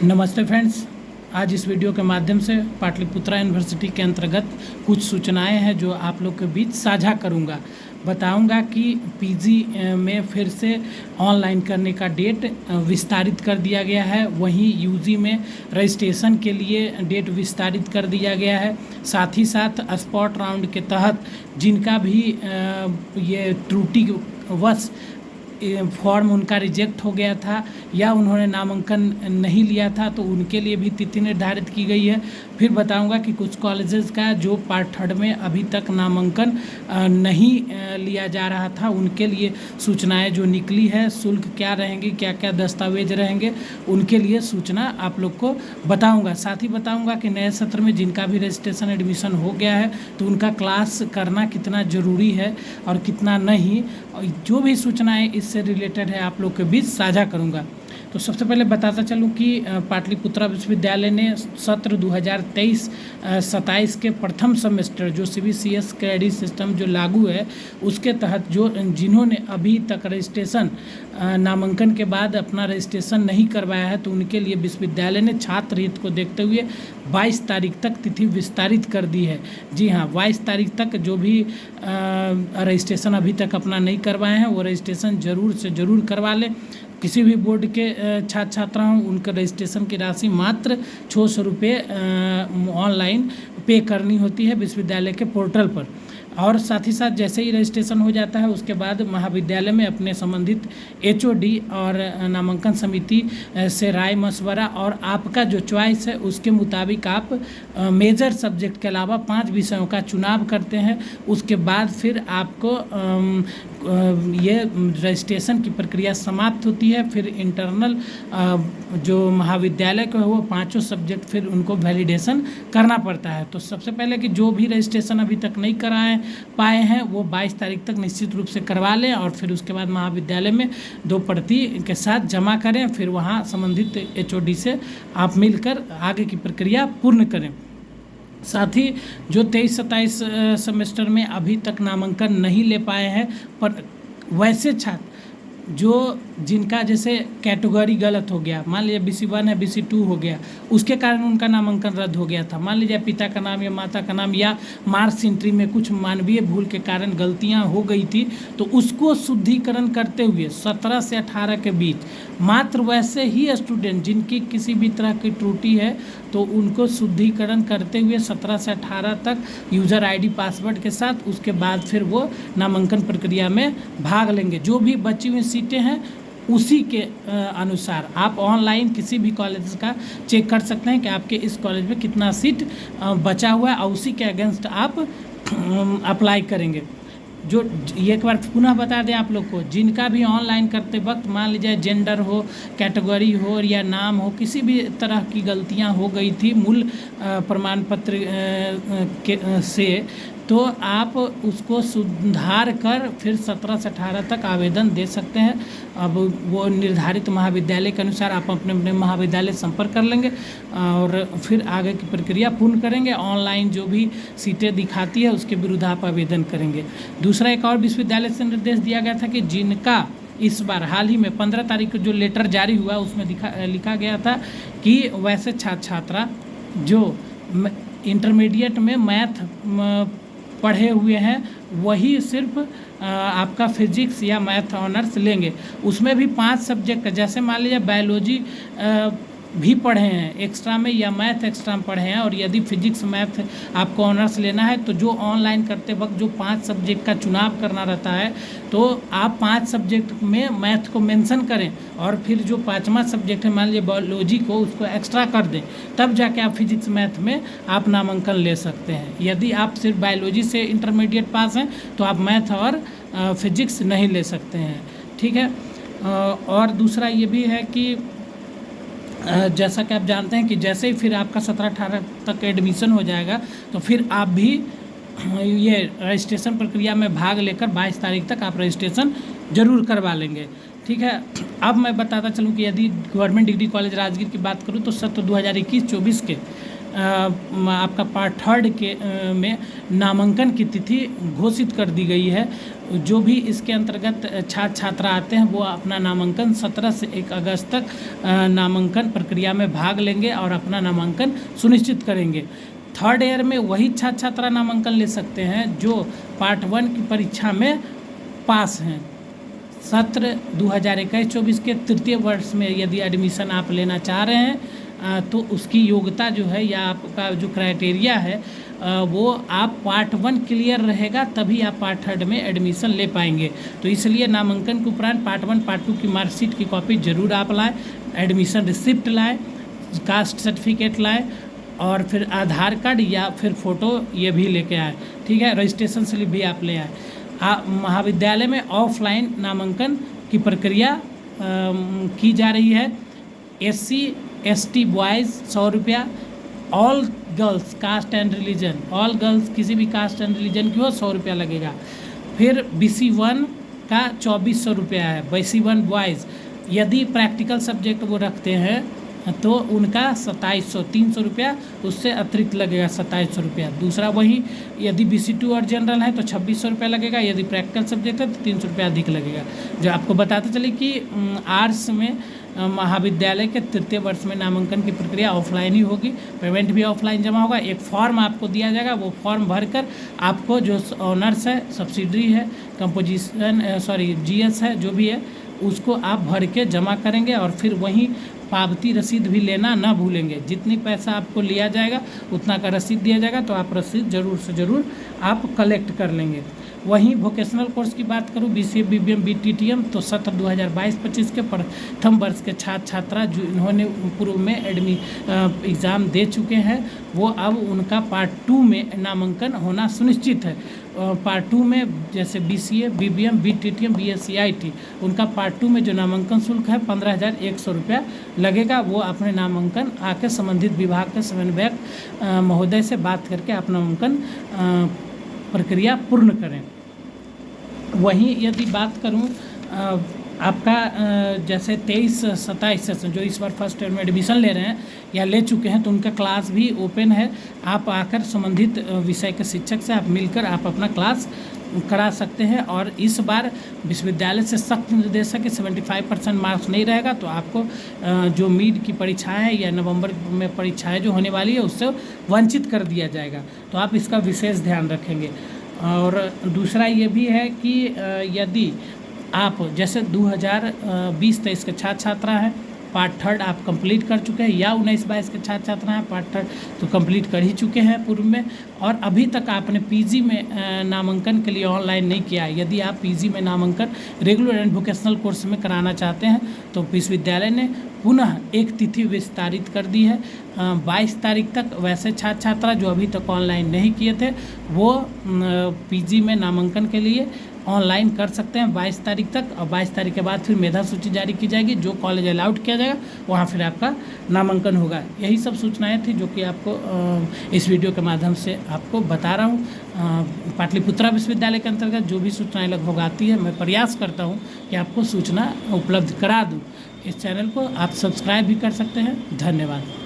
नमस्ते फ्रेंड्स। आज इस वीडियो के माध्यम से पाटलिपुत्रा यूनिवर्सिटी के अंतर्गत कुछ सूचनाएं हैं जो आप लोग के बीच साझा करूंगा। बताऊंगा कि पीजी में फिर से ऑनलाइन करने का डेट विस्तारित कर दिया गया है, वहीं यूजी में रजिस्ट्रेशन के लिए डेट विस्तारित कर दिया गया है। साथ ही साथ स्पॉट राउंड के तहत जिनका भी ये त्रुटिवश फॉर्म उनका रिजेक्ट हो गया था या उन्होंने नामांकन नहीं लिया था तो उनके लिए भी तिथि निर्धारित की गई है। फिर बताऊंगा कि कुछ कॉलेजेस का जो पार्ट थर्ड में अभी तक नामांकन नहीं लिया जा रहा था उनके लिए सूचनाएं जो निकली है, शुल्क क्या रहेंगी, क्या क्या दस्तावेज रहेंगे, उनके लिए सूचना आप लोग को बताऊंगा। साथ ही बताऊंगा कि नए सत्र में जिनका भी रजिस्ट्रेशन एडमिशन हो गया है तो उनका क्लास करना कितना ज़रूरी है और कितना नहीं, और जो भी सूचनाएं इससे रिलेटेड है आप लोग के बीच साझा करूंगा। तो सबसे पहले बताता चलूं कि पाटलिपुत्रा विश्वविद्यालय ने सत्र 2023-27 के प्रथम सेमेस्टर जो सीबीसीएस क्रेडिट सिस्टम जो लागू है उसके तहत जिन्होंने अभी तक रजिस्ट्रेशन नामांकन के बाद अपना रजिस्ट्रेशन नहीं करवाया है तो उनके लिए विश्वविद्यालय ने छात्र हित को देखते हुए 22 तारीख तक तिथि विस्तारित कर दी है। जी हाँ, 22 तारीख तक जो भी रजिस्ट्रेशन अभी तक अपना नहीं करवाए हैं वो रजिस्ट्रेशन ज़रूर से ज़रूर करवा लें। किसी भी बोर्ड के छात्र छात्रा हों उनका रजिस्ट्रेशन की राशि मात्र 600 रुपये ऑनलाइन पे करनी होती है विश्वविद्यालय के पोर्टल पर। और साथ ही साथ जैसे ही रजिस्ट्रेशन हो जाता है उसके बाद महाविद्यालय में अपने संबंधित एचओडी और नामांकन समिति से राय मशवरा और आपका जो चॉइस है उसके मुताबिक आप मेजर सब्जेक्ट के अलावा 5 विषयों का चुनाव करते हैं। उसके बाद फिर आपको ये रजिस्ट्रेशन की प्रक्रिया समाप्त होती है। फिर इंटरनल जो महाविद्यालय को है वो 5 सब्जेक्ट फिर उनको वैलिडेशन करना पड़ता है। तो सबसे पहले कि जो भी रजिस्ट्रेशन अभी तक नहीं कराए पाए हैं वो 22 तारीख तक निश्चित रूप से करवा लें और फिर उसके बाद महाविद्यालय में 2 प्रति के साथ जमा करें। फिर वहाँ संबंधित एचओडी से आप मिलकर आगे की प्रक्रिया पूर्ण करें। साथ ही जो 23-27 सेमेस्टर में अभी तक नामांकन नहीं ले पाए हैं पर वैसे छात्र जो जिनका जैसे कैटेगरी गलत हो गया, मान लीजिए BC1 है BC2 हो गया, उसके कारण उनका नामांकन रद्द हो गया था, मान लीजिए पिता का नाम या माता का नाम या मार्क्स एंट्री में कुछ मानवीय भूल के कारण गलतियां हो गई थी तो उसको शुद्धिकरण करते हुए 17 से 18 के बीच मात्र वैसे ही स्टूडेंट जिनकी किसी भी तरह की त्रुटि है तो उनको शुद्धिकरण करते हुए 17 से 18 तक यूज़र आईडी पासवर्ड के साथ उसके बाद फिर वो नामांकन प्रक्रिया में भाग लेंगे। जो भी बची हुई सीटें हैं उसी के अनुसार आप ऑनलाइन किसी भी कॉलेज का चेक कर सकते हैं कि आपके इस कॉलेज में कितना सीट बचा हुआ है और उसी के अगेंस्ट आप अप्लाई करेंगे। जो ये एक बार पुनः बता दें आप लोग को, जिनका भी ऑनलाइन करते वक्त मान लीजिए जेंडर हो, कैटेगरी हो या नाम हो, किसी भी तरह की गलतियां हो गई थी मूल प्रमाण पत्र से तो आप उसको सुधार कर फिर 17 से 18 तक आवेदन दे सकते हैं। अब वो निर्धारित महाविद्यालय के अनुसार आप अपने अपने महाविद्यालय संपर्क कर लेंगे और फिर आगे की प्रक्रिया पूर्ण करेंगे। ऑनलाइन जो भी सीटें दिखाती है उसके विरुद्ध आप आवेदन करेंगे। दूसरा एक और विश्वविद्यालय से निर्देश दिया गया था कि जिनका इस बार हाल ही में 15 तारीख को जो लेटर जारी हुआ उसमें लिखा गया था कि वैसे छात्र छात्रा जो इंटरमीडिएट में मैथ पढ़े हुए हैं वही सिर्फ आपका फिजिक्स या मैथ ऑनर्स लेंगे। उसमें भी 5 सब्जेक्ट, जैसे मान लीजिए बायोलॉजी भी पढ़े हैं एक्स्ट्रा में या मैथ एक्स्ट्रा में पढ़े हैं और यदि फिजिक्स मैथ आपको ऑनर्स लेना है तो जो ऑनलाइन करते वक्त जो 5 सब्जेक्ट का चुनाव करना रहता है तो आप 5 सब्जेक्ट में मैथ को मेंशन करें और फिर जो 5वां सब्जेक्ट है मान लीजिए बायोलॉजी को उसको एक्स्ट्रा कर दें, तब जाके आप फिजिक्स मैथ में आप नामांकन ले सकते हैं। यदि आप सिर्फ बायोलॉजी से इंटरमीडिएट पास हैं तो आप मैथ और फिजिक्स नहीं ले सकते हैं। ठीक है। और दूसरा ये भी है कि जैसा कि आप जानते हैं कि जैसे ही फिर आपका 17-18 तक एडमिशन हो जाएगा तो फिर आप भी ये रजिस्ट्रेशन प्रक्रिया में भाग लेकर 22 तारीख तक आप रजिस्ट्रेशन ज़रूर करवा लेंगे। ठीक है। अब मैं बताता चलूँ कि यदि गवर्नमेंट डिग्री कॉलेज राजगीर की बात करूँ तो सत्र 2021-24 के आपका पार्ट थर्ड के में नामांकन की तिथि घोषित कर दी गई है। जो भी इसके अंतर्गत छात्र छात्रा आते हैं वो अपना नामांकन 17 से 1 अगस्त तक नामांकन प्रक्रिया में भाग लेंगे और अपना नामांकन सुनिश्चित करेंगे। थर्ड ईयर में वही छात्र छात्रा नामांकन ले सकते हैं जो पार्ट 1 की परीक्षा में पास हैं। सत्र 2021-24 के तृतीय वर्ष में यदि एडमिशन आप लेना चाह रहे हैं तो उसकी योग्यता जो है या आपका जो क्राइटेरिया है वो आप पार्ट 1 क्लियर रहेगा तभी आप पार्ट थर्ड में एडमिशन ले पाएंगे। तो इसलिए नामांकन के उपरांत पार्ट 1 पार्ट 2 की मार्कशीट की कॉपी ज़रूर आप लाएँ, एडमिशन रिसिप्ट लाएँ, कास्ट सर्टिफिकेट लाएँ और फिर आधार कार्ड या फिर फ़ोटो ये भी लेके आए। ठीक है, रजिस्ट्रेशन स्लिप भी आप ले आए। महाविद्यालय में ऑफलाइन नामांकन की प्रक्रिया की जा रही है। SC ST बॉयज़ 100 रुपया, all girls caste and religion, all girls किसी भी कास्ट एंड रिलीजन की हो 100 रुपया लगेगा। फिर BC1 का 2400 रुपया है। BC1 बॉयज़ यदि प्रैक्टिकल सब्जेक्ट वो रखते हैं तो उनका 2700, 300 रुपया उससे अतिरिक्त लगेगा, 2700 रुपया। दूसरा वही यदि BC2 और जनरल है तो 2600 रुपया लगेगा, यदि प्रैक्टिकल सब्जेक्ट है तो 300 रुपया अधिक लगेगा। जो आपको बताते चले कि आर्ट्स में महाविद्यालय के तृतीय वर्ष में नामांकन की प्रक्रिया ऑफलाइन ही होगी, पेमेंट भी ऑफलाइन जमा होगा। एक फॉर्म आपको दिया जाएगा, वो फॉर्म भरकर आपको जो ऑनर्स है, सब्सिडरी है, कंपोजिशन GS है, जो भी है उसको आप भर के जमा करेंगे और फिर वहीं पावती रसीद भी लेना ना भूलेंगे। जितनी पैसा आपको लिया जाएगा उतना का रसीद दिया जाएगा, तो आप रसीद ज़रूर से ज़रूर आप कलेक्ट कर लेंगे। वहीं वोकेशनल कोर्स की बात करूं BCA BBM BTTM तो सत्र 2022-25 के प्रथम वर्ष के छात्र छात्रा जो इन्होंने पूर्व में एग्ज़ाम दे चुके हैं वो अब उनका पार्ट 2 में नामांकन होना सुनिश्चित है। पार्ट 2 में जैसे BCA BBM BTTM BSc IT उनका पार्ट 2 में जो नामांकन शुल्क है 15,100 रुपया लगेगा। वो अपने नामांकन आके संबंधित विभाग के समन्वयक महोदय से बात करके आप नामांकन प्रक्रिया पूर्ण करें। वहीं यदि बात करूं आपका जैसे 23-27 सेशन जो इस बार फर्स्ट ईयर में एडमिशन ले रहे हैं या ले चुके हैं तो उनका क्लास भी ओपन है। आप आकर संबंधित विषय के शिक्षक से आप मिलकर आप अपना क्लास करा सकते हैं। और इस बार विश्वविद्यालय से सख्त निर्देश है कि 75% मार्क्स नहीं रहेगा तो आपको जो मिड की परीक्षाएं हैं या नवंबर में परीक्षाएं जो होने वाली है उससे वंचित कर दिया जाएगा, तो आप इसका विशेष ध्यान रखेंगे। और दूसरा ये भी है कि यदि आप जैसे 2020-23 के छात्र छात्रा हैं, पार्ट थर्ड आप कंप्लीट कर चुके हैं या 19-22 के छात्र छात्रा हैं पार्ट थर्ड तो कंप्लीट कर ही चुके हैं पूर्व में, और अभी तक आपने PG में नामांकन के लिए ऑनलाइन नहीं किया है। यदि आप PG में नामांकन रेगुलर एंड वोकेशनल कोर्स में कराना चाहते हैं तो विश्वविद्यालय ने पुनः एक तिथि विस्तारित कर दी है 22 तारीख तक। वैसे छात्र छात्रा जो अभी तक ऑनलाइन नहीं किए थे वो PG में नामांकन के लिए ऑनलाइन कर सकते हैं 22 तारीख तक। और 22 तारीख के बाद फिर मेधा सूची जारी की जाएगी, जो कॉलेज अलाउड किया जाएगा वहाँ फिर आपका नामांकन होगा। यही सब सूचनाएं थी जो कि आपको इस वीडियो के माध्यम से आपको बता रहा हूँ। पाटलिपुत्रा विश्वविद्यालय के अंतर्गत जो भी सूचनाएं लगभग आती है मैं प्रयास करता हूँ कि आपको सूचना उपलब्ध करा दूँ। इस चैनल को आप सब्सक्राइब भी कर सकते हैं। धन्यवाद।